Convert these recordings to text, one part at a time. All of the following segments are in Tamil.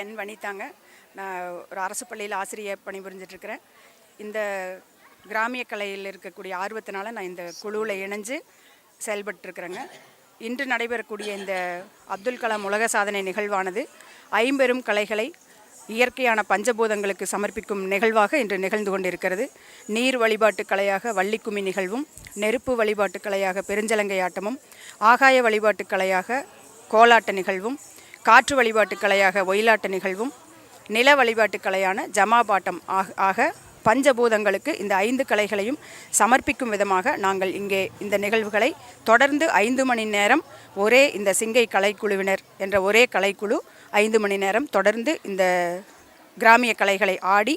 என் வனிதாங்க. நான் ஒரு அரசு பள்ளியில் ஆசிரியர் பணிபுரிஞ்சிட்ருக்கிறேன். இந்த கிராமிய கலையில் இருக்கக்கூடிய ஆர்வத்தினால நான் இந்த குழுவில் இணைஞ்சு செயல்பட்டுருக்குறேங்க. இன்று நடைபெறக்கூடிய இந்த அப்துல் கலாம் உலக சாதனை நிகழ்வானது ஐம்பெரும் கலைகளை இயற்கையான பஞ்சபூதங்களுக்கு சமர்ப்பிக்கும் நிகழ்வாக இன்று நிகழ்ந்து கொண்டிருக்கிறது. நீர் வழிபாட்டு கலையாக வள்ளிக்கும்மி நிகழ்வும், நெருப்பு வழிபாட்டு கலையாக பெருஞ்சலங்கை ஆட்டமும், ஆகாய வழிபாட்டு கலையாக கோலாட்ட நிகழ்வும், காற்று வழிபாட்டு கலையாக ஒயிலாட்ட நிகழ்வும், நில வழிபாட்டு கலையான ஜமாபாட்டம் ஆக பஞ்சபூதங்களுக்கு இந்த 5 கலைகளையும் சமர்ப்பிக்கும் விதமாக நாங்கள் இங்கே இந்த நிகழ்வுகளை தொடர்ந்து 5 மணி நேரம் ஒரே இந்த சிங்கை கலைக்குழுவினர் என்ற ஒரே கலைக்குழு 5 மணி நேரம் தொடர்ந்து இந்த கிராமிய கலைகளை ஆடி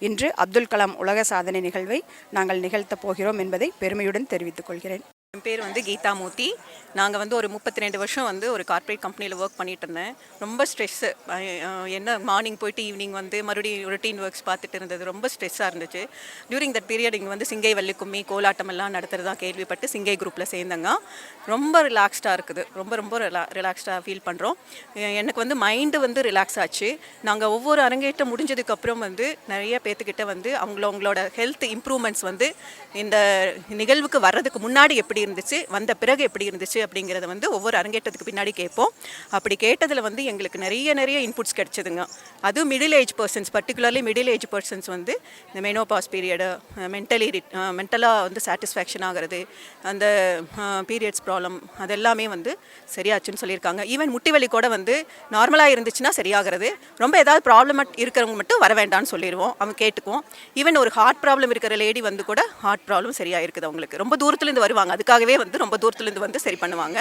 இன்று அப்துல் கலாம் உலக சாதனை நிகழ்வை நாங்கள் நிகழ்த்தப் போகிறோம் என்பதை பெருமையுடன் தெரிவித்துக் கொள்கிறேன். என் பேர் கீதா மூர்த்தி. நாங்கள் ஒரு 32 வருஷம் ஒரு கார்ப்பரேட் கம்பெனியில் ஒர்க் பண்ணிட்டு இருந்தேன். ரொம்ப ஸ்ட்ரெஸ்ஸு. என்ன மார்னிங் போயிட்டு ஈவினிங் மறுபடியும் ரொட்டீன் ஒர்க்ஸ் பார்த்துட்டு இருந்தது. ரொம்ப ஸ்ட்ரெஸ்ஸாக இருந்துச்சு. டியூரிங் தட் பீரியட் இங்கே சிங்கை வள்ளிக்கும்மி கோலாட்டம் எல்லாம் நடத்துகிறதா கேள்விப்பட்டு சிங்கை குரூப்பில் சேர்ந்தங்க. ரொம்ப ரிலாக்ஸ்டாக இருக்குது. ரொம்ப ரிலாக்ஸ்டாக ஃபீல் பண்ணுறோம். எனக்கு மைண்டு ரிலாக்ஸ் ஆச்சு. நாங்கள் ஒவ்வொரு அரங்கேற்றம் முடிஞ்சதுக்கப்புறம் நிறைய பேர்த்துக்கிட்ட அவங்களோட ஹெல்த் இம்ப்ரூவ்மெண்ட்ஸ் இந்த நிகழ்வுக்கு வர்றதுக்கு முன்னாடி எப்படி இருந்துச்சு, வந்த பிறகு எப்படி இருந்துச்சு அப்படிங்கிறத ஒவ்வொரு அரங்கேற்றத்துக்கு பின்னாடி கேட்போம். அப்படி கேட்டதில் எங்களுக்கு நிறைய இன்புட்ஸ் கிடைச்சதுங்க. அதுவும் middle age persons, particularly middle age persons இந்த மெனோபாஸ் பீரியடு மென்டலாக சாட்டிஸ்ஃபேக்ஷன் ஆகிறது, அந்த பீரியட்ஸ் ப்ராப்ளம் அதெல்லாமே சரியாச்சுன்னு சொல்லியிருக்காங்க. ஈவன் முட்டி வலி கூட நார்மலாக இருந்துச்சுன்னா சரியாகிறது. ரொம்ப ஏதாவது ப்ராப்ளம் இருக்கிறவங்க மட்டும் வர வேண்டாம்னு சொல்லிடுவோம், அவங்க கேட்டுக்குவோம். ஈவன் ஒரு ஹார்ட் ப்ராப்ளம் இருக்கிற லேடி கூட ஹார்ட் ப்ராப்ளம் சரியாக இருக்குது. அவங்களுக்கு ரொம்ப தூரத்துலேருந்து வருவாங்க, அதுக்காகவே ரொம்ப தூரத்துலேருந்து சரி பண்ணுவாங்க.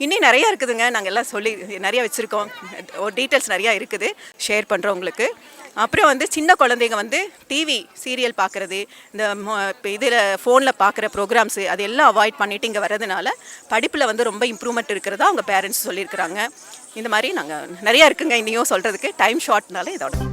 இன்னும் நிறையா இருக்குதுங்க. நாங்கள் எல்லாம் சொல்லி நிறையா வச்சுருக்கோம். ஒரு டீட்டெயில்ஸ் நிறையா இருக்குது, ஷேர் பண்ணுறோம் உங்களுக்கு. அப்புறம் சின்ன குழந்தைங்க டிவி சீரியல் பார்க்குறது, இந்த இதில் ஃபோனில் பார்க்குற ப்ரோக்ராம்ஸு அதெல்லாம் அவாய்ட் பண்ணிவிட்டு இங்கே வர்றதுனால படிப்பில் ரொம்ப இம்ப்ரூவ்மெண்ட் இருக்கிறதா அவங்க பேரண்ட்ஸ் சொல்லியிருக்கிறாங்க. இந்த மாதிரி நாங்கள் நிறையா இருக்குங்க இன்னையும் சொல்கிறதுக்கு. டைம் ஷார்ட்னால இதோட